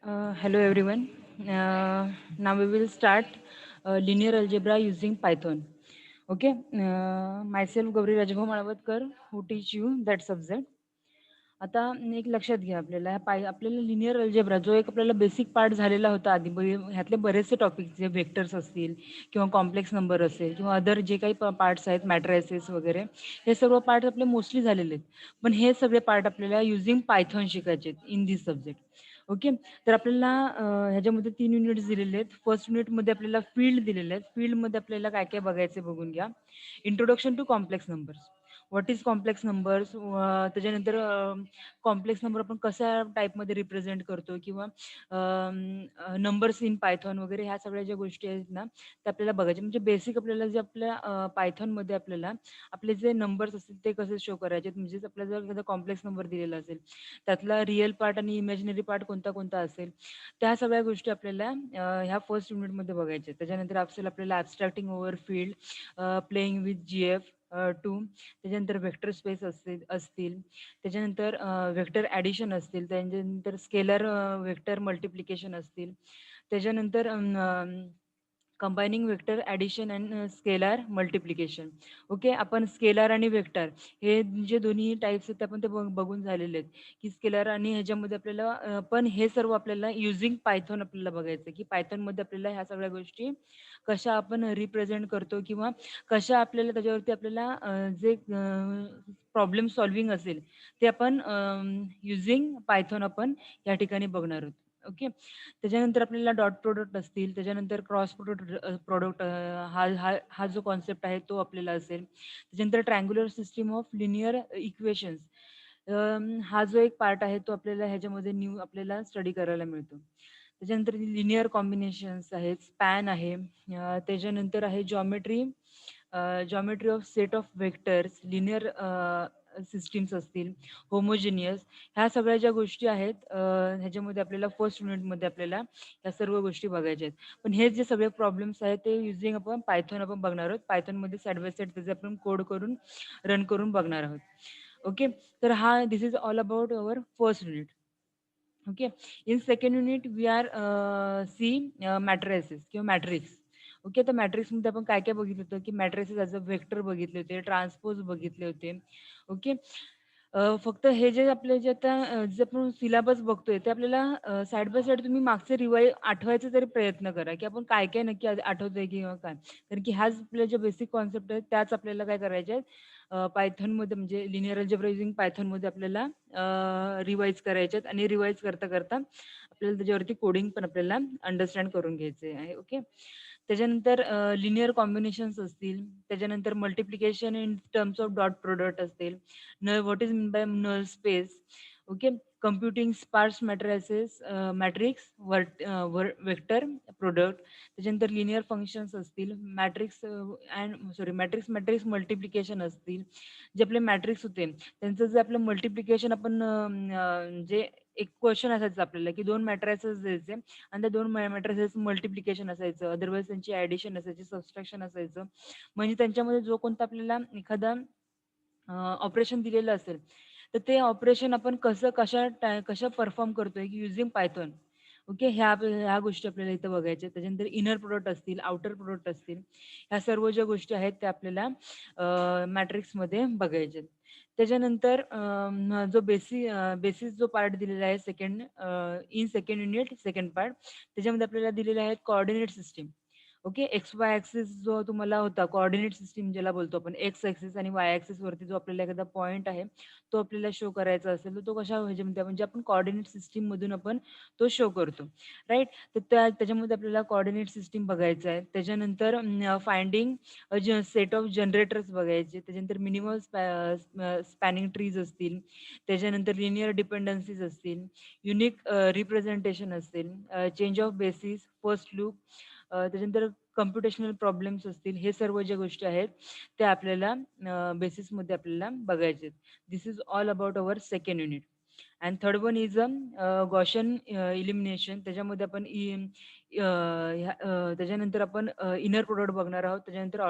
Hello everyone. Now we will start linear algebra using Python. Okay. Myself Gauri Rajabha Malavatkar who teach you that subject. आता एक लक्षात घ्या आपल्याला linear algebra जो एक आपल्याला बेसिक पार्ट झालेला होता आधी ह्यातले बरेचसे टॉपिक जे व्हेक्टर्स असतील किंवा कॉम्प्लेक्स नंबर असेल किंवा अदर जे काही पार्ट्स आहेत मॅट्रायसेस वगैरे हे सर्व पार्ट आपले मोस्टली झालेले आहेत. पण हे सगळे पार्ट आपल्याला युझिंग पायथॉन शिकायचे इन दिस सब्जेक्ट. ओके. तर आपल्याला ह्याच्यामध्ये 3 युनिट्स दिलेले आहेत. फर्स्ट युनिटमध्ये आपल्याला फील्ड दिलेले आहेत. फील्डमध्ये आपल्याला काय काय बघायचे बघून घ्या. Introduction to complex numbers. What is complex numbers. त्याच्यानंतर कॉम्प्लेक्स नंबर आपण कशा टाईपमध्ये रिप्रेझेंट करतो किंवा नंबर्स इन पायथॉन वगैरे ह्या सगळ्या ज्या गोष्टी आहेत ना त्या आपल्याला बघायच्या. म्हणजे बेसिक आपल्याला जे आपल्या पायथॉनमध्ये आपल्याला आपले जे नंबर्स असतील ते कसे शो करायचे. म्हणजेच आपल्याला जर एखादा कॉम्प्लेक्स नंबर दिलेला असेल त्यातला रिअल पार्ट आणि इमॅजिनरी पार्ट कोणता कोणता असेल त्या सगळ्या गोष्टी आपल्याला ह्या फर्स्ट युनिटमध्ये बघायच्या. त्याच्यानंतर आपल्याला abstracting over field, playing with GF 2, त्याच्यानंतर वेक्टर स्पेस असतील, त्याच्यानंतर वेक्टर ॲडिशन असतील, त्याच्यानंतर स्केलर वेक्टर मल्टिप्लिकेशन असतील, त्याच्यानंतर combining vector addition and scalar multiplication. Okay. आपण स्केलार आणि वेक्टर हे जे दोन्ही टाईप्स आहेत ते आपण बघून झालेले आहेत की स्केलार आणि ह्याच्यामध्ये आपल्याला पण हे सर्व आपल्याला युझिंग पायथॉन आपल्याला बघायचं की पायथॉनमध्ये आपल्याला ह्या सगळ्या गोष्टी कशा आपण रिप्रेझेंट करतो किंवा कशा आपल्याला त्याच्यावरती आपल्याला जे प्रॉब्लेम सॉल्विंग असेल ते आपण युझिंग पायथॉन आपण या ठिकाणी बघणार आहोत. ओके. त्याच्यानंतर आपल्याला डॉट प्रोडक्ट असतील, त्याच्यानंतर क्रॉस प्रोडक्ट हा हा हा जो कॉन्सेप्ट आहे तो आपल्याला असेल. त्याच्यानंतर triangular system of linear equations हा जो एक पार्ट आहे तो आपल्याला ह्याच्यामध्ये न्यू आपल्याला स्टडी करायला मिळतो. त्याच्यानंतर लिनियर कॉम्बिनेशन्स आहेत, स्पॅन आहे, त्याच्यानंतर आहे geometry of set of vectors, linear systems असतील, होमोजिनियस ह्या सगळ्या ज्या गोष्टी आहेत ह्याच्यामध्ये आपल्याला फर्स्ट युनिटमध्ये आपल्याला या सर्व गोष्टी बघायच्या आहेत. पण हे जे सगळे प्रॉब्लेम्स आहेत ते युझिंग आपण पायथॉन आपण बघणार आहोत. पायथॉनमध्ये साईड बाय साईड त्याचे आपण कोड करून रन करून बघणार आहोत. ओके. तर हा this is all about our first unit. Okay. In second unit we are see matrices किंवा मॅट्रिक्स. ओके. तर मॅट्रिक्समध्ये आपण काय काय बघितलं होतं की मॅट्रिक्स ॲज अ वेक्टर बघितले होते, ट्रान्सपोज बघितले होते. ओके. फक्त हे जे आपले जे आता जे आपण सिलेबस बघतोय ते आपल्याला साइड बाय साइड तुम्ही मागचे आठवायचा तरी प्रयत्न करा, की आपण काय-काय नक्की आठवतंय किंवा काय. कारण की ह्याच आपल्या ज्या बेसिक कॉन्सेप्ट आहेत त्याच आपल्याला काय करायच्या आहेत पायथॉनमध्ये म्हणजे लिनियर अल्जेब्रा युजिंग पायथॉनमध्ये आपल्याला रिवाईज करायचे आहेत आणि रिवाईज करता-करता आपल्याला त्याच्यावरती कोडिंग पण आपल्याला अंडरस्टँड करून घ्यायचे आहे. ओके. त्याच्यानंतर कॉम्बिनेशन्स असतील, त्याच्यानंतर multiplication in terms of dot product असतील, what is mean by null space. Okay. Computing sparse matrices matrix vector product. त्याच्यानंतर लिनियर फंक्शन्स असतील, मॅट्रिक्स मॅट्रिक्स मल्टिप्लिकेशन असतील. जे आपले मॅट्रिक्स होते त्यांचं जे आपलं मल्टिप्लिकेशन आपण जे एक क्वेश्चन असायचं आपल्याला की 2 मॅट्रिसेस द्यायचे आणि त्या 2 मॅट्रिसेस मल्टिप्लिकेशन असायचं, अदरवाईज त्यांची ॲडिशन असायची, सबट्रॅक्शन असायचं. म्हणजे त्यांच्यामध्ये जो कोणता आपल्याला एखादा ऑपरेशन दिलेलं असेल, तर ते ऑपरेशन आपण कशा परफॉर्म करतोय युजिंग पायथॉन. ओके. ह्या गोष्टी आपल्याला इथं बघायच्या आहेत. त्याच्यानंतर इनर प्रोडक्ट असतील, आउटर प्रोडक्ट असतील, ह्या सर्व ज्या गोष्टी आहेत त्या आपल्याला मॅट्रिक्समध्ये बघायच्या आहेत. त्याच्यानंतर जो बेसिस जो पार्ट दिलेला आहे in second unit second part त्याच्यामध्ये आपल्याला दिलेले आहेत coordinate system. Okay. X-Y axis जो तुम्हाला होता कोऑर्डिनेट सिस्टम ज्याला बोलतो आपण एक्स ॲक्सिस आणि वाय ॲक्सिस वरती जो आपल्याला एखादा पॉइंट आहे तो आपल्याला शो करायचा असेल तर तो कशा ह्याच्यामध्ये म्हणजे आपण कोऑर्डिनेट सिस्टममधून आपण तो शो करतो. राईट. तर त्याच्यामध्ये आपल्याला कोऑर्डिनेट सिस्टम बघायचं आहे. त्याच्यानंतर फाइंडिंग सेट ऑफ जनरेटर्स बघायचे. त्याच्यानंतर मिनिमम स्पॅनिंग ट्रीज असतील. त्याच्यानंतर लिनियर डिपेंडन्सीज असतील. युनिक रिप्रेझेंटेशन असेल. Change of basis, first loop, त्याच्यानंतर कम्प्युटेशनल प्रॉब्लेम्स असतील. हे सर्व ज्या गोष्टी आहेत त्या आपल्याला बेसिसमध्ये आपल्याला बघायचे आहेत. This is all about our second unit. And third one is Gaussian elimination. त्याच्यामध्ये आपण त्याच्यानंतर आपण इनर प्रोडक्ट बघणार आहोत. त्याच्यानंतर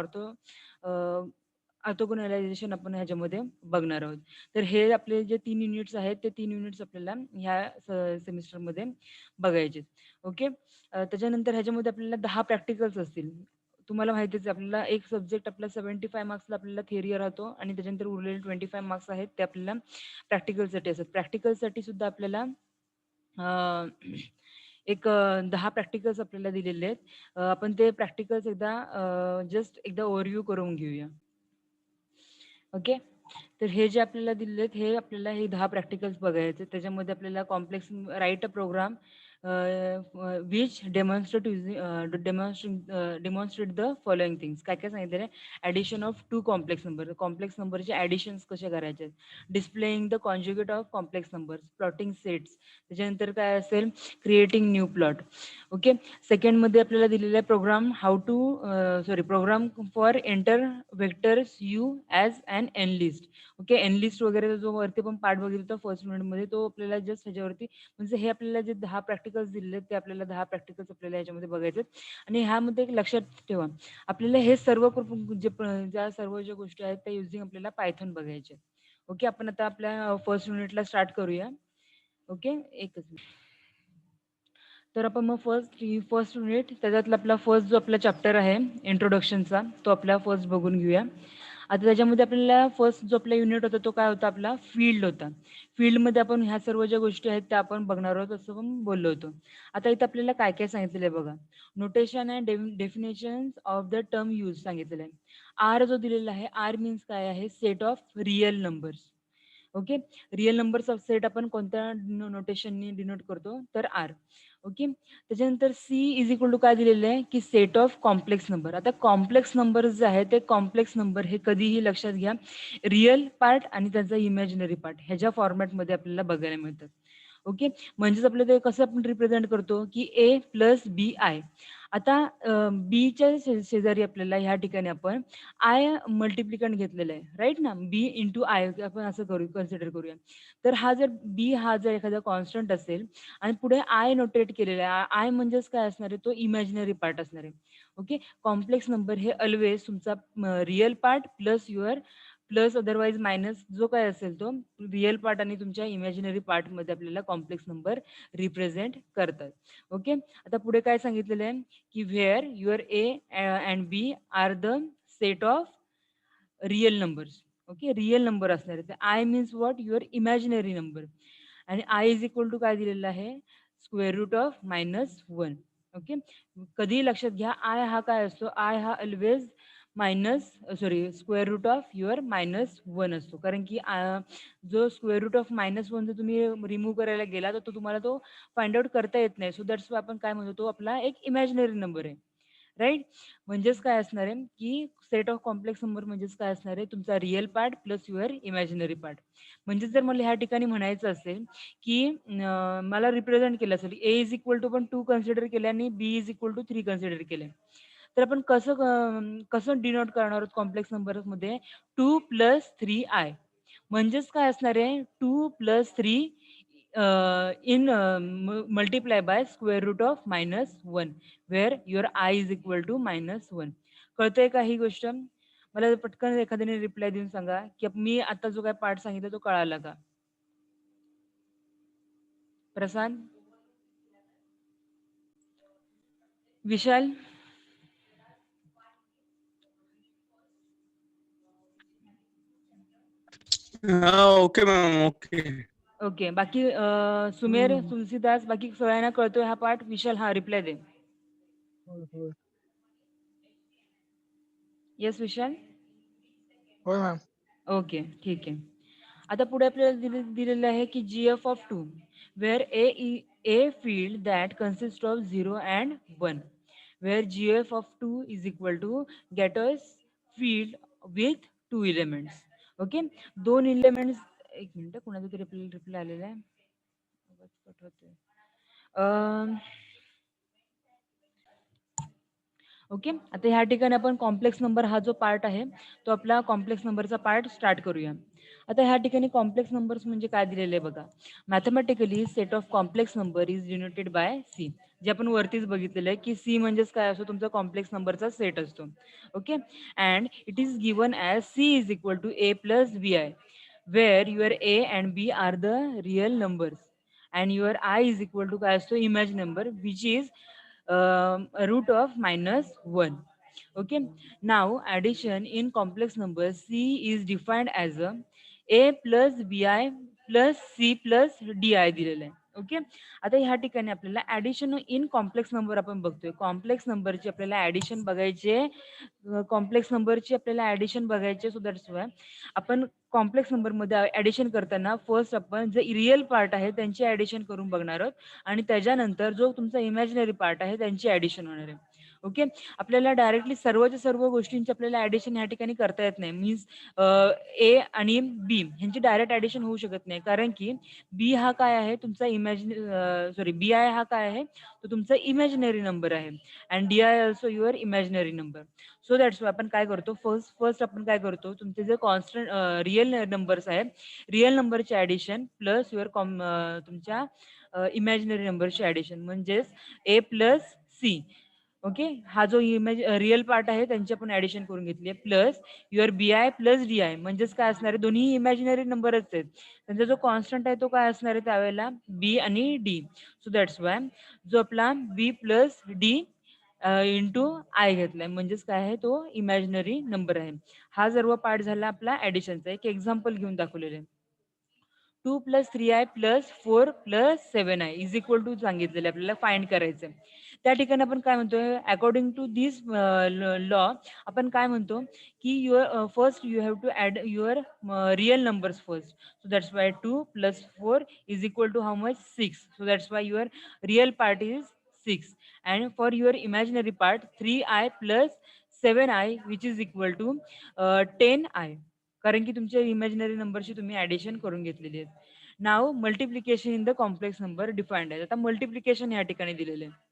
ऑर्थोगोनलायझेशन आपण ह्याच्यामध्ये बघणार आहोत. तर हे आपले जे 3 युनिट्स आहेत, ते 3 युनिट्स आपल्याला ह्या सेमिस्टरमध्ये बघायचे. ओके. त्याच्यानंतर ह्याच्यामध्ये आपल्याला 10 प्रॅक्टिकल्स असतील. तुम्हाला माहितीच आहे आपल्याला एक सब्जेक्ट आपला 75 मार्क्सला आपल्याला थिअरी राहतो आणि त्याच्यानंतर उरलेले 25 मार्क्स आहेत ते आपल्याला प्रॅक्टिकलसाठी असतात. प्रॅक्टिकलसाठी सुद्धा आपल्याला अ, एक 10 प्रॅक्टिकल्स आपल्याला दिलेले आहेत. आपण ते प्रॅक्टिकल्स एकदा जस्ट एकदा ओव्हरव्ह्यू करून घेऊया. ओके. तर हे जे आपल्याला दिलेले आहेत, हे आपल्याला हे 10 प्रॅक्टिकल्स बघायचे. त्याच्यामध्ये आपल्याला complex write a program which demonstrate the following things. काय-काय सांगितलेलं आहे? Addition of 2 complex number. Complex नंबरचे ॲडिशन्स कसे करायचे आहेत. Displaying the conjugate of complex numbers. Plotting sets. त्याच्यानंतर काय असेल? Creating new plot. ओके. सेकंडमध्ये आपल्याला दिलेला आहे program program for enter vectors u as an n list. Okay. N list वगैरे जो वरती पण पार्ट बघितला फर्स्ट युनिटमध्ये तो आपल्याला जस्ट ह्याच्यावरती म्हणजे हे आपल्याला जे 10 प्रॅक्टिकल्स दिलेले आहेत ते आपल्याला 10 प्रॅक्टिकल्स आपल्याला ह्याच्यामध्ये बघायचे आहेत. आणि ह्यामध्ये एक लक्षात ठेवा आपल्याला हे सर्व ज्या सर्व ज्या गोष्टी आहेत त्या युजिंग आपल्याला पायथॉन बघायचे. ओके. आपण आता आपल्या फर्स्ट युनिटला स्टार्ट करूया. ओके. एकच मिनिट. तर आपण मग फर्स्ट युनिट त्याच्यातला आपला फर्स्ट जो आपला चॅप्टर आहे इंट्रोडक्शनचा तो आपला फर्स्ट बघून घेऊया. आता त्याच्यामध्ये आपल्याला फर्स्ट जो आपला युनिट होता तो काय होता आपला फील्ड होता. फील्डमध्ये आपण ह्या सर्व ज्या गोष्टी आहेत त्या आपण बघणार आहोत असं पण बोललो होतो. आता इथं आपल्याला काय काय सांगितलेलं आहे बघा. Notation and definitions of the term use सांगितलेलं आहे. आर जो दिलेला आहे आर मीन्स काय आहे set of real numbers. Okay. Real numbers of set आपण कोणत्या नोटेशननी डिनोट करतो तर आर. ओके. त्याच्यानंतर सी इज इक्वल टू काय दिलेलं आहे की सेट ऑफ कॉम्प्लेक्स नंबर. आता कॉम्प्लेक्स नंबर जे आहे ते कॉम्प्लेक्स नंबर हे कधीही लक्षात घ्या रिअल पार्ट आणि त्याचा इमॅजिनरी पार्ट ह्याच्या फॉर्मॅटमध्ये आपल्याला बघायला मिळतात. ओके. म्हणजेच आपलं ते कसं आपण रिप्रेझेंट करतो की ए प्लस बी आय. आता बीच्या शेजारी आपल्याला ह्या ठिकाणी आपण आय मल्टिप्लिकंट घेतलेलं आहे राईट ना. बी इंटू आय आपण असं करू कन्सिडर करूया. तर हा जर बी हा जर एखादा कॉन्स्टंट असेल आणि पुढे आय नोटेट केलेला आहे. आय म्हणजेच काय असणार आहे तो इमॅजिनरी पार्ट असणार आहे. ओके. कॉम्प्लेक्स नंबर हे ऑलवेज तुमचा real part plus your plus otherwise minus जो काय असेल तो रिअल पार्ट आणि तुमच्या इमॅजिनरी पार्टमध्ये आपल्याला कॉम्प्लेक्स नंबर रिप्रेझेंट करतात. ओके. आता पुढे काय सांगितलेलं आहे की where your a and b are the set of real numbers. Okay. Real number असणार आहे. I means what your imaginary number आणि आय इज इक्वल टू काय दिलेलं आहे स्क्वेअर रूट ऑफ -1. ओके. कधीही लक्षात घ्या आय हा काय असतो आय हा always square root of your -1 असतो. कारण की जो स्क्वेअर रूट ऑफ -1 जर तुम्ही रिमूव्ह करायला गेला तर तो तुम्हाला तो फाइंड आउट करता येत नाही. सो दॅट्स आपण काय म्हणतो तो आपला एक इमॅजिनरी नंबर आहे. राईट. म्हणजेच काय असणार आहे की सेट ऑफ कॉम्प्लेक्स नंबर म्हणजेच काय असणार आहे तुमचा real part plus your imaginary part. म्हणजे जर मला ह्या ठिकाणी म्हणायचं असेल की मला रिप्रेझेंट केलं असेल ए इज इक्वल टू पण 2 कन्सिडर केले आणि बी इज इक्वल टू 3 कन्सिडर केले. तर आपण कसं डिनोट करणार आहोत कॉम्प्लेक्स नंबर्समध्ये 2 प्लस 3i. म्हणजेच काय असणार आहे 2 plus 3 in multiply by square root of -1 where your i is equal to -1. कळतंय का ही गोष्ट? मला पटकन एखाद्याने रिप्लाय देऊन सांगा की मी आता जो काय पार्ट सांगितला तो कळाला का? प्रसाद? विशाल? हाँ ओके मैम ओके. ओके. बाकी सुमेर, तुलसीदास बाकी सगळ्यांना कळतोय हा पार्ट? विशाल हा रिप्लाय दे. येस विशाल? होय मॅम. ओके. ठीक आहे. आता पुढे आपल्याला दिलेलं आहे की GF of 2 where a field that consist of 0 and 1 where GF of 2 is equal to get us field with 2 elements. Okay. 2 elements. एक मिनिट कुणाचा तरी रिप्लाय आलेला आहे. आवाज कट होतोय. ओके. आता ह्या ठिकाणी आपण कॉम्प्लेक्स नंबर हा जो पार्ट आहे तो आपला कॉम्प्लेक्स नंबरचा पार्ट स्टार्ट करूया. आता ह्या ठिकाणी कॉम्प्लेक्स नंबर्स म्हणजे काय दिलेलं आहे बघा. Mathematically set of complex number is denoted by C. जे आपण वरतीच बघितलेलं आहे की सी म्हणजेच काय असतो, तुमचा कॉम्प्लेक्स नंबरचा सेट असतो. Okay, and it is given as C is equal to a plus B i, where your a and b are the real numbers and your i is equal to काय असतो, imagine number which is root of -1. Okay, now addition in complex numbers C is defined as a plus bi plus c plus di दिलेलं आहे. Okay, आता ह्या ठिकाणी आपल्याला addition in complex number आपण बघतोय. कॉम्प्लेक्स नंबरची आपल्याला ऍडिशन बघायचे, कॉम्प्लेक्स नंबरची आपल्याला ऍडिशन बघायचे. सो दॅट्स वाय आपण कॉम्प्लेक्स नंबरमध्ये ऍडिशन करताना फर्स्ट आपण जे रिअल पार्ट आहे त्यांची ऍडिशन करून बघणार आहोत आणि त्याच्यानंतर जो तुमचा इमॅजिनरी पार्ट आहे त्यांची ऍडिशन होणार आहे. ओके, आपल्याला डायरेक्टली सर्वच्या सर्व गोष्टींची आपल्याला ऍडिशन ह्या ठिकाणी करता येत नाही. मीन्स ए आणि बी ह्यांची डायरेक्ट ऍडिशन होऊ शकत नाही, कारण की बी हा काय आहे तुमचा बी आय हा काय आहे तो तुमचा इमॅजिनरी नंबर आहे and D I also your imaginary number. So that's Y आपण काय करतो, फर्स्ट आपण काय करतो, तुमचे जे कॉन्स्टंट रिअल नंबर्स आहेत, रिअल नंबरचे ऍडिशन प्लस युअर तुमच्या इमॅजिनरी नंबरची ऍडिशन म्हणजेच ए प्लस सी. ओके, हा जो रिअल पार्ट आहे त्यांची आपण ऍडिशन करून घेतली आहे, plus your b i plus D i म्हणजेच काय असणार आहे, दोन्ही इमॅजिनरी नंबरच आहेत. त्यांचा जो कॉन्स्टंट आहे तो काय असणार आहे त्यावेळेला बी आणि डी. सो दॅट्स वाय जो आपला बी प्लस डी इंटू आय घेतलाय म्हणजेच काय आहे तो इमॅजिनरी नंबर आहे. हा सर्व पार्ट झाला आपला ऍडिशनचा. एक एक्झाम्पल घेऊन दाखवलेलं आहे. 2 + 3i + 4 + 7i is equal to सांगितलेलं आहे, आपल्याला फाइंड करायचं आहे. त्या ठिकाणी आपण काय म्हणतोय, अकॉर्डिंग टू दिस लॉ आपण काय म्हणतो की your first you have to add your real numbers first. So that's why 2 + 4 is equal to how much 6. So that's why your real part is 6 and for your imaginary part 3i + 7i which is equal to 10i, कारण की तुमच्या imaginary नंबरची तुम्ही addition करून घेतलेली आहे. नाव multiplication in the complex number defined आहे. आता मल्टिप्लिकेशन या ठिकाणी दिलेले आहे.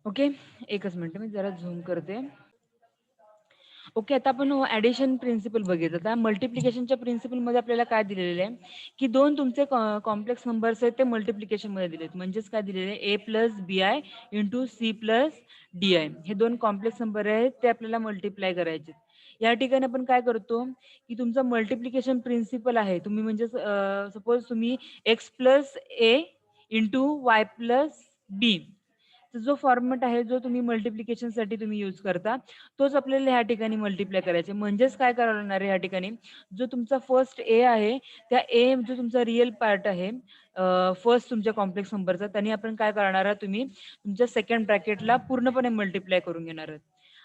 ओके, एकच मिनिट मी जरा झूम करते. ओके, आता आपण ऍडिशन प्रिन्सिपल बघितलं. आता मल्टिप्लिकेशनच्या प्रिन्सिपलमध्ये आपल्याला काय दिलेलं आहे की दोन तुमचे कॉम्प्लेक्स नंबर्स आहेत ते मल्टिप्लिकेशनमध्ये दिलेत. म्हणजेच काय दिलेले आहे, A plus B I into C plus D I. हे दोन कॉम्प्लेक्स नंबर आहेत ते आपल्याला मल्टिप्लाय करायचे. या ठिकाणी आपण काय करतो की तुमचं मल्टिप्लिकेशन प्रिन्सिपल आहे, तुम्ही म्हणजे सपोज तुम्ही एक्स प्लस ए इंटू वाय प्लस बी जो फॉर्मॅट आहे जो तुम्ही मल्टिप्लिकेशनसाठी तुम्ही यूज करता तोच आपल्याला ह्या ठिकाणी मल्टिप्लाय करायचे. म्हणजेच काय करणार आहे ह्या ठिकाणी, जो तुमचा फर्स्ट ए आहे त्या ए जो तुमचा रिअल पार्ट आहे फर्स्ट तुमच्या कॉम्प्लेक्स नंबरचा, त्यांनी आपण काय करणार आहात, तुम्ही तुमच्या सेकंड ब्रॅकेटला पूर्णपणे मल्टिप्लाय करून घेणार आहात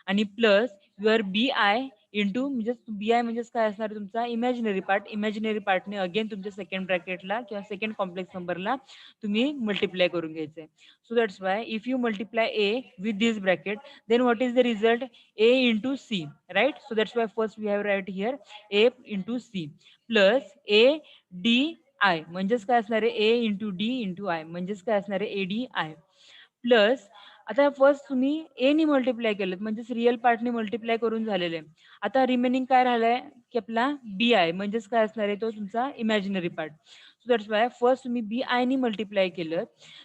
आणि plus your b I into म्हणजे बी आय म्हणजेच काय असणार आहे तुमचा इमॅजिनरी पार्ट. इमॅजिनरी पार्टने अगेन तुमच्या सेकंड ब्रॅकेटला किंवा सेकंड कॉम्प्लेक्स नंबरला तुम्ही मल्टिप्लाय करून घ्यायचे. So that's why if you multiply a with this bracket then what is the result, a into c, right? So that's why first we have write here a into c plus a d i म्हणजेच काय असणार आहे a into d into i म्हणजेच काय असणार आहे a d i plus आता first तुम्ही ए नी मल्टिप्लाय केलं म्हणजेच रिअल पार्टने मल्टिप्लाय करून झालेलं आहे. आता रिमेनिंग काय राहिलंय की आपला बी आय म्हणजेच काय असणार आहे तो तुमचा imaginary part. So that's why first तुम्ही बी आय नी मल्टिप्लाय केलं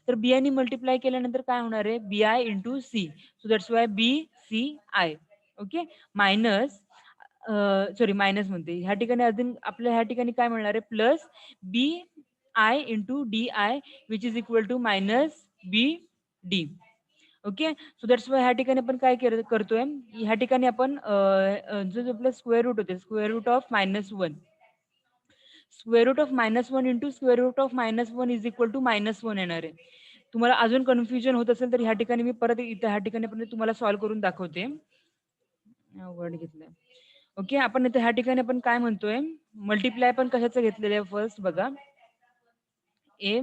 तर बी आय नी मल्टिप्लाय केल्यानंतर काय होणार आहे b I into c. So that's why b c i. Okay, minus sorry minus म्हणते ह्या ठिकाणी अजून आपल्या ह्या ठिकाणी काय मिळणार आहे plus B I into d i which is equal to minus b d. Okay, so that's why ह्या ठिकाणी आपण काय करतोय, ह्या ठिकाणी आपण जो आपला स्क्वेअर रूट होते square root of -1, square root of -1 into square root of -1 is equal to -1 येणार आहे. तुम्हाला अजून कन्फ्युजन होत असेल तर ह्या ठिकाणी मी परत इथे ह्या ठिकाणी पण तुम्हाला सॉल्व्ह करून दाखवते. वर्ड घेतलाय. ओके, आपण इथे ह्या ठिकाणी आपण काय म्हणतोय, मल्टिप्लाय पण कशाचं घेतलेलं आहे फर्स्ट बघा, ए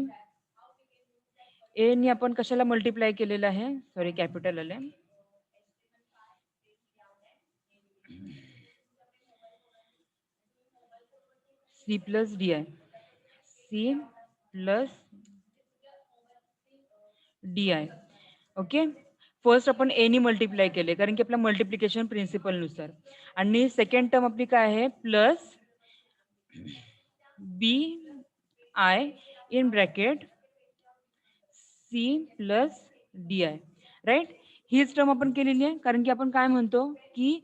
ए नी आपण कशाला मल्टिप्लाय केलेलं आहे, सॉरी कॅपिटल आले, c plus D i, c plus D i. Okay, first आपण ए नी मल्टिप्लाय केले कारण की आपल्या मल्टिप्लिकेशन प्रिन्सिपलनुसार. आणि सेकंड टर्म आपली काय आहे plus B i in bracket c plus D i, right. हीच टर्म आपण केलेली आहे कारण की आपण काय म्हणतो की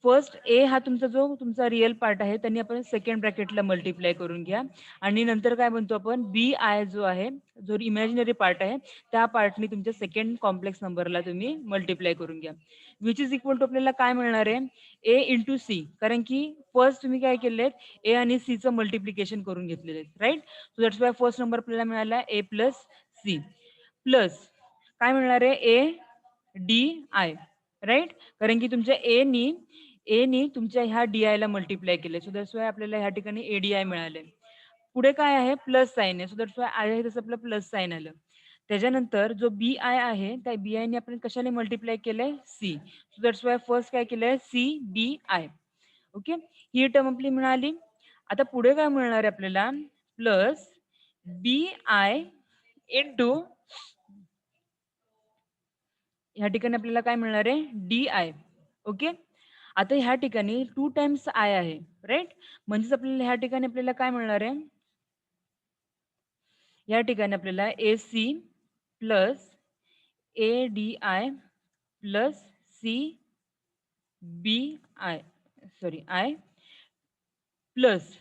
फर्स्ट ए हा तुमचा रिअल पार्ट आहे त्यांनी आपण सेकंड ब्रॅकेटला मल्टिप्लाय करून घ्या आणि नंतर काय म्हणतो आपण बी आय जो आहे जो इमॅजिनरी पार्ट आहे त्या पार्टनी तुमच्या सेकंड कॉम्प्लेक्स नंबरला तुम्ही मल्टिप्लाय करून घ्या, विच इज इक्वल टू आपल्याला काय मिळणार आहे ए इंटू सी, कारण की फर्स्ट तुम्ही काय केलेत ए आणि सी चं मल्टिप्लिकेशन करून घेतलेले आहेत, right. So that's why first number आपल्याला मिळाला ए प्लस सी प्लस काय मिळणार आहे ए डी आय, राईट. कारण की तुमच्या ए नी तुमच्या ह्या डी आय ला मल्टिप्लाय केले, सो दॅट्स वाय आपल्याला ह्या ठिकाणी एडीआय मिळाले. पुढे काय आहे प्लस साईन आहे, सो दॅट्स वाय आय आहे तसं आपलं प्लस साईन आलं. त्याच्यानंतर जो बी आय आहे त्या बी आय ने आपण कशाने मल्टिप्लाय केलंय c, so that's why first काय केलंय सी बी आय. ओके, ही टर्म आपली मिळाली. आता पुढे काय मिळणार आहे आपल्याला प्लस बी आय इंटू ह्या ठिकाणी आपल्याला काय मिळणार आहे डी आय. ओके, आता ह्या ठिकाणी 2 टाइम्स आय आहे, राईट. म्हणजेच आपल्याला ह्या ठिकाणी आपल्याला काय मिळणार आहे या ठिकाणी आपल्याला A C plus A D I plus C B I sorry I plus.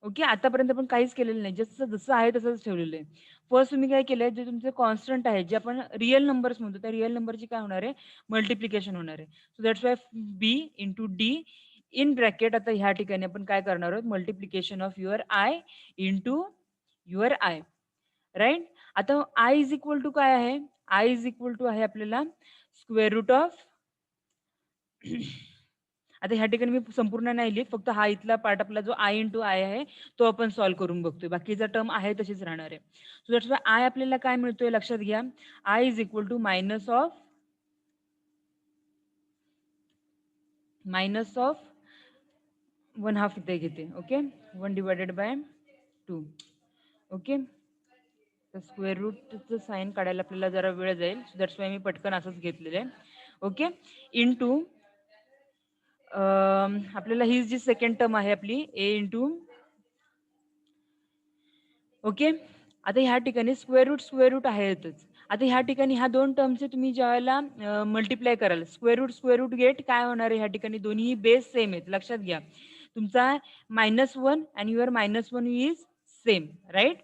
Okay, आतापर्यंत आपण काहीच केलेलं नाही, जसं जसं आहे तसंच ठेवलेलं आहे. फर्स्ट तुम्ही काय केलंय जे तुमचे कॉन्स्टंट आहे जे आपण रिअल नंबर्स म्हणतो त्या रिअल नंबरची काय होणार आहे मल्टिप्लिकेशन होणार आहे. So that's why b into d in bracket. आता ह्या ठिकाणी आपण काय करणार आहोत multiplication of your i into your i, right. आता आय इज इक्वल टू काय आहे आय इज इक्वल टू आहे आपल्याला स्क्वेअर रूट ऑफ आता ह्या ठिकाणी मी संपूर्ण नाही लिहित, फक्त हा इथला पार्ट आपला जो आय इंटू आय आहे तो आपण सॉल्व्ह करून बघतोय, बाकीचा टर्म आहे तशीच राहणार आहे. सो दॅट्स वाय आय आपल्याला काय मिळतोय लक्षात घ्या i is equal to minus of 1/2 इथे घेते. Okay, 1 divided by 2. ओके, तर स्क्वेअर रूटचं साईन काढायला आपल्याला जरा वेळ जाईल, सो दॅट्स वाय मी पटकन असंच घेतलेलं आहे. ओके, इंटू आपल्याला ही जी सेकंड टर्म आहे आपली ए इंटू. ओके, आता ह्या ठिकाणी स्क्वेअर रूट आहेतच. आता ह्या ठिकाणी ह्या दोन टर्मचे तुम्ही ज्यावेळेला मल्टिप्लाय कराल स्क्वेअर रूट गेट काय होणार आहे ह्या ठिकाणी दोन्ही बेस सेम आहेत, लक्षात घ्या. तुमचा -1 आणि युअर -1 इज सेम, राईट.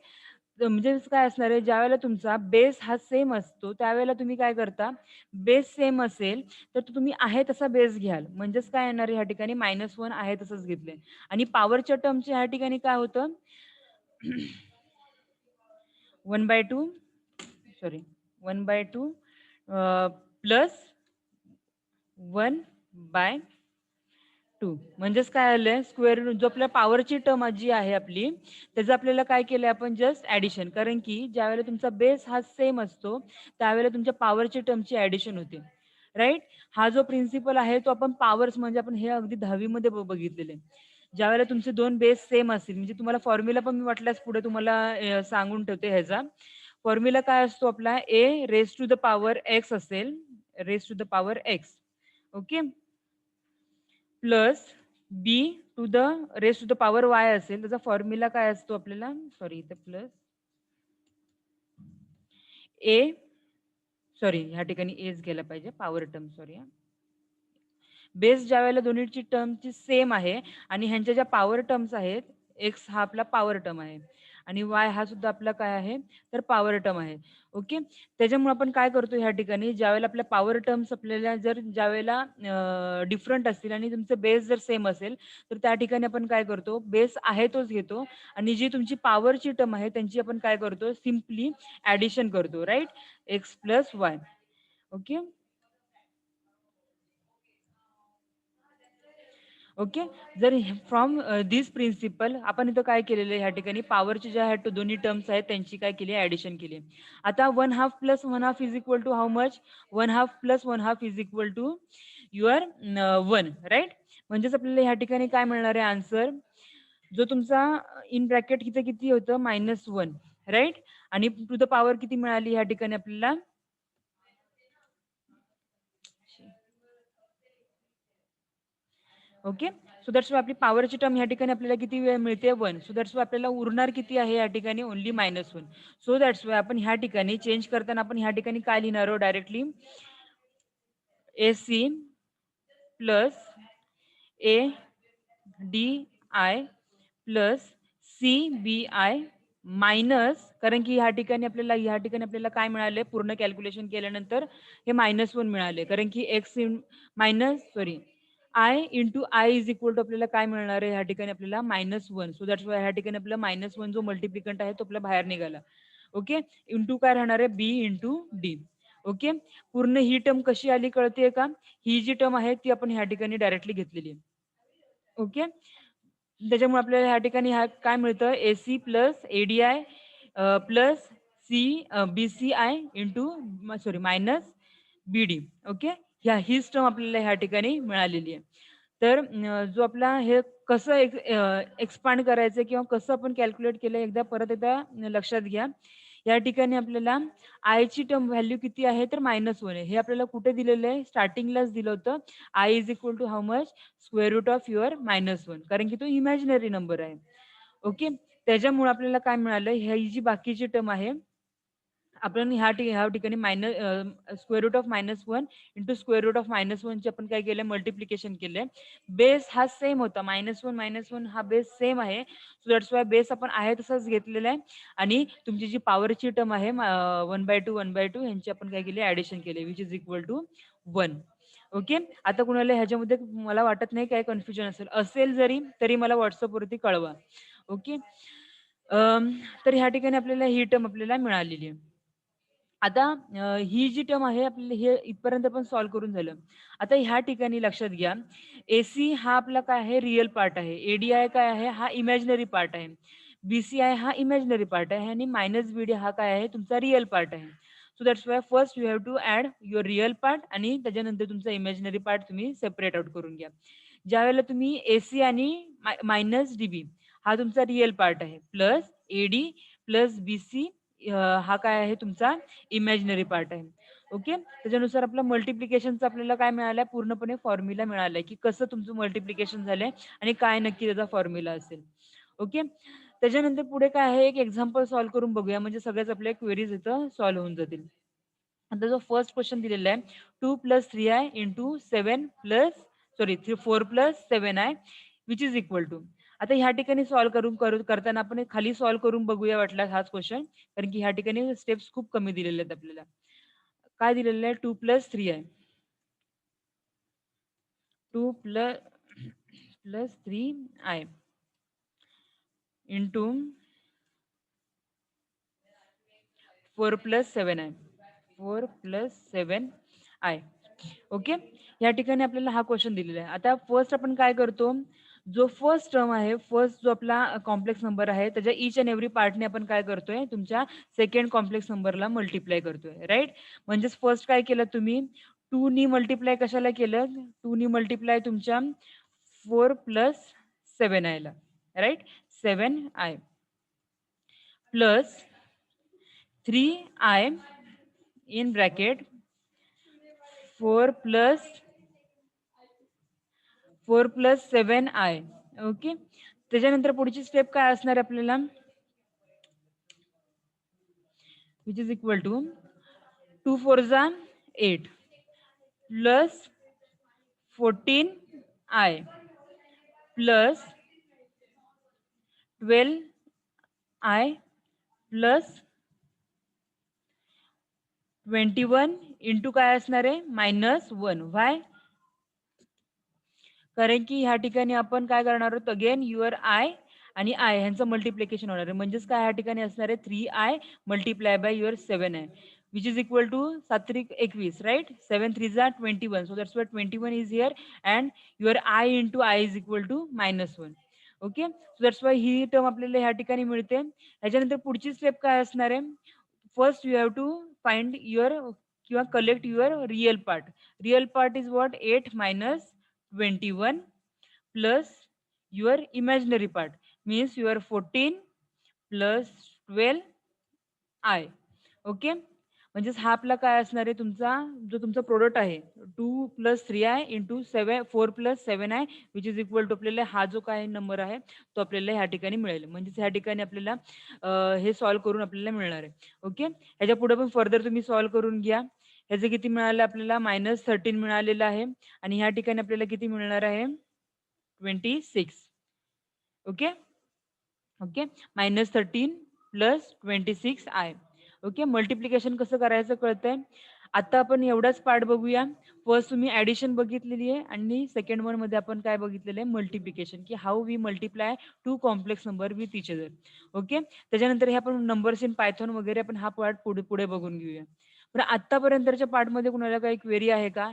म्हणजे काय असणार आहे ज्यावेळेला तुमचा बेस हा सेम असतो त्यावेळेला तुम्ही काय करता बेस सेम असेल तर तुम्ही आहे तसा बेस घ्याल, म्हणजेच काय येणार आहे ह्या ठिकाणी -1 आहे तसंच घेतलंय. आणि पॉवरच्या टर्मच्या ह्या ठिकाणी काय होतं 1/2 सॉरी 1/2 प्लस 1/2 म्हणजेच काय आलंय स्क्वेअर रूट जो आपल्या पॉवरची टर्म जी आहे आपली त्याचं आपल्याला काय केलंय आपण जस्ट ऍडिशन, कारण की ज्यावेळेला तुमचा बेस हा सेम असतो त्यावेळेला तुमच्या पॉवरची टर्मची ऍडिशन होते, राईट. हा जो प्रिन्सिपल आहे तो आपण पॉवर्स म्हणजे आपण हे अगदी 10वी मध्ये बघितलेले. ज्यावेळेला तुमचे दोन बेस सेम असतील म्हणजे तुम्हाला फॉर्म्युला पण मी वाटल्यास पुढे तुम्हाला सांगून ठेवते. ह्याचा फॉर्म्युला काय असतो आपला A raise to the power X असेल, raise to the power X. Okay, plus B to the raise to the power Y असेल, त्याचा फॉर्म्युला काय असतो आपल्याला सॉरी इथे प्लस ए सॉरी ह्या ठिकाणी एच गेला पाहिजे पॉवर टर्म सॉरी. बेस ज्या वेळेला दोन्हीची टर्मची सेम आहे आणि ह्यांच्या ज्या पॉवर टर्म्स आहेत एक्स हा आपला पॉवर टर्म आहे आणि वाय हा सुद्धा आपला काय आहे तर पॉवर टर्म आहे. ओके, त्याच्यामुळे आपण काय करतो ह्या ठिकाणी ज्यावेळेला आपल्या पॉवर टर्म्स आपल्याला जर ज्यावेळेला डिफरंट असतील आणि तुमचं बेस जर सेम असेल तर त्या ठिकाणी आपण काय करतो बेस आहे तोच घेतो आणि जी तुमची पॉवरची टर्म आहे त्यांची आपण काय करतो सिम्पली ऍडिशन करतो, right. X plus y. Okay okay, जर फ्रॉम दिस प्रिन्सिपल आपण इथं काय केलेलं आहे ह्या ठिकाणी पॉवरचे ज्या ह्या दोन्ही टर्म्स आहेत त्यांची काय केली ऍडिशन केली. आता 1/2 plus 1/2 is equal to how much 1/2 plus 1/2 is equal to your 1, right. म्हणजेच आपल्याला ह्या ठिकाणी काय मिळणार आहे आन्सर जो तुमचा इन ब्रॅकेट इथे किती होतं -1, राईट. आणि टू द पॉवर किती मिळाली ह्या ठिकाणी आपल्याला ओके. सो दॅट्स वाय आपली पॉवरची टर्म या ठिकाणी आपल्याला किती वेळ मिळते 1. सो दॅट्स वाय आपल्याला उरणार किती आहे या ठिकाणी ओन्ली -1. सो दॅट्स वाय आपण ह्या ठिकाणी चेंज करताना आपण ह्या ठिकाणी काय लिहिणार आहोत directly AC plus ADI plus CBI minus, कारण की ह्या ठिकाणी आपल्याला काय मिळाले पूर्ण कॅल्क्युलेशन केल्यानंतर हे -1 मिळाले, कारण की I into i is equal to आपल्याला काय मिळणार आहे ह्या ठिकाणी आपल्याला -1. सो दॅट्स वाय ह्या ठिकाणी आपल्याला -1 जो मल्टिप्लिकंट आहे तो आपला बाहेर निघाला. ओके. इंटू काय राहणार आहे B इंटू डी. ओके. पूर्ण ही टर्म कशी आली कळते का? ही जी टर्म आहे ती आपण ह्या ठिकाणी डायरेक्टली घेतलेली आहे. ओके. त्याच्यामुळे आपल्याला ह्या ठिकाणी काय मिळतं AC plus ADI plus BCI into minus BD. Okay. हीच टर्म आपल्याला ह्या ठिकाणी मिळालेली आहे. तर जो आपला हे कसं एक्सपांड करायचं किंवा कसं आपण कॅल्क्युलेट केलं एकदा परत एकदा लक्षात घ्या. या ठिकाणी आपल्याला आयची टर्म व्हॅल्यू किती आहे तर -1 आहे. हे आपल्याला कुठे दिलेलं आहे स्टार्टिंगलाच दिलं होतं. I is equal to how much square root of your -1, कारण की तो इमॅजिनरी नंबर आहे. ओके. त्याच्यामुळे आपल्याला काय मिळालं ही जी बाकीची टर्म आहे आपण ह्या ठिकाणी square root of -1 into square root of -1 चे आपण काय केलं मल्टिप्लिकेशन केलंय. बेस हा सेम होता -1 हा बेस सेम आहे. सो दॅट्स वाय बेस आपण आहे तसंच घेतलेला आहे आणि तुमची जी पॉवरची टर्म आहे 1/2 यांची आपण काय केली ऍडिशन केले which is equal to 1. Okay. आता कुणाला ह्याच्यामध्ये मला वाटत नाही काय कन्फ्युजन असेल जरी तरी मला व्हॉट्सअपवरती कळवा. ओके. तर ह्या ठिकाणी आपल्याला ही टर्म आपल्याला मिळालेली आहे. आता ही जी टर्म आहे आपल्याला हे इथपर्यंत पण सॉल्व्ह करून झालं. आता ह्या ठिकाणी लक्षात घ्या AC हा आपला काय आहे रिअल पार्ट आहे. ADI काय आहे हा इमॅजिनरी पार्ट आहे. BCI हा इमॅजिनरी पार्ट आहे आणि -BD हा काय आहे तुमचा रिअल पार्ट आहे. So that's why first you have to add your real part आणि त्याच्यानंतर तुमचा इमॅजिनरी पार्ट तुम्ही सेपरेट आउट करून घ्या. ज्यावेळेला तुम्ही AC आणि -DB हा तुमचा रिअल पार्ट आहे प्लस AD प्लस BC हा काय आहे तुमचा इमॅजिनरी पार्ट आहे. ओके. त्याच्यानुसार आपलं मल्टिप्लिकेशनचं आपल्याला काय मिळालंय पूर्णपणे फॉर्म्युला मिळालाय की कसं तुमचं मल्टिप्लिकेशन झालंय आणि काय नक्की त्याचा फॉर्म्युला असेल. ओके. त्याच्यानंतर पुढे काय आहे एक एक्झाम्पल सॉल्व्ह करून बघूया म्हणजे सगळ्याच आपल्या क्वेरीज इथं सॉल्व्ह होऊन जातील. आता जो फर्स्ट क्वेश्चन दिलेला आहे 2 + 3i into 4 + 7i which is equal to. आता ह्या ठिकाणी सॉल्व्ह करताना आपण खाली सॉल्व्ह करून बघूया वाटल्यास हाच क्वेश्चन, कारण की ह्या ठिकाणी स्टेप्स खूप कमी दिलेले आहेत आपल्याला. काय दिलेलं आहे 2 + 3i 2 + 3i into 4 + 7i 4 + 7i. Okay. या ठिकाणी आपल्याला हा क्वेश्चन दिलेला आहे. आता फर्स्ट आपण काय करतो जो फर्स्ट टर्म आहे फर्स्ट जो आपला कॉम्प्लेक्स नंबर आहे त्याच्या ईच अँड एव्हरी पार्टने आपण काय करतोय तुमच्या सेकंड कॉम्प्लेक्स नंबरला मल्टिप्लाय करतोय राईट. म्हणजेच फर्स्ट काय केलं तुम्ही 2 नी मल्टिप्लाय कशाला केलं 2 नी मल्टिप्लाय तुमच्या 4 + 7i ला right 7i plus 3i in bracket 4 + 7i. Okay. त्याच्यानंतर पुढची स्टेप काय असणार आपल्याला विच इज इक्वल टू 2 4 जा 8 plus 14i plus 12i plus 21 into काय असणार आहे -1. व्हाय कारण की ह्या ठिकाणी आपण काय करणार आहोत अगेन युअर आय आणि आय ह्यांचं मल्टिप्लिकेशन होणार आहे म्हणजेच काय ह्या ठिकाणी असणार आहे 3i × your 7i which is equal to 7 × 21 right 7 3 जा 21. So that's why 21 is here and your i into i is equal to -1. Okay. So that's why ही टर्म आपल्याला ह्या ठिकाणी मिळते. त्याच्यानंतर पुढची स्टेप काय असणार आहे first you have to find your किंवा collect your real part. Real part is what 8 - 21 plus your imaginary part means your 14 plus 12i. Okay. म्हणजेच हा आपला काय असणार आहे तुमचा जो तुमचा प्रोडक्ट आहे 2 + 3i into 4 + 7i which is equal to आपल्याला हा जो काय नंबर आहे तो आपल्याला ह्या ठिकाणी मिळेल. म्हणजेच ह्या ठिकाणी आपल्याला हे सॉल्व्ह करून आपल्याला मिळणार आहे. ओके. ह्याच्या पुढे पण फर्दर तुम्ही सॉल्व्ह करून घ्या. ह्याचं किती मिळालं आपल्याला -13 मिळालेलं आहे आणि ह्या ठिकाणी आपल्याला किती मिळणार आहे 26. Okay. Okay. -13 + 26i. Okay. Multiplication कसं करायचं कळतंय. आता आपण एवढाच पार्ट बघूया. फर्स्ट तुम्ही ॲडिशन बघितलेली आहे आणि सेकंड वन मध्ये आपण काय बघितलेलं आहे मल्टिप्लिकेशन, की how we multiply 2 complex number with each other. Okay. त्याच्यानंतर हे आपण नंबर्स इन पायथॉन वगैरे आपण हा पार्ट पुढे बघून घेऊया. पण आतापर्यंतच्या पार्टमध्ये कुणाला काही क्वेरी आहे का?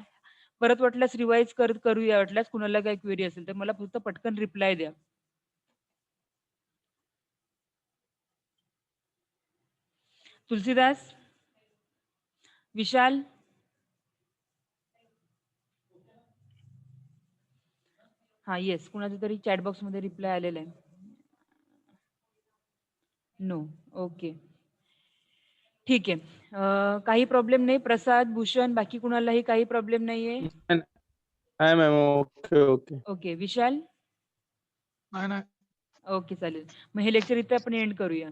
परत वाटल्यास रिवाइज करूया. वाटल्यास कुणाला काही क्वेरी असेल तर मला फक्त पटकन रिप्लाय द्या. तुलसीदास, विशाल, हा येस, कुणाचा तरी चॅट बॉक्स मध्ये रिप्लाय आलेला आहे. नो. ओके, ठीक आहे. काही प्रॉब्लेम नाही. प्रसाद, भूषण, बाकी कुणालाही काही प्रॉब्लेम नाहीये. हाय मॅम. Okay okay. ओके. विशाल, नाही नाही. ओके चालेल. मग हे लेक्चर इथे आपण एंड करूया.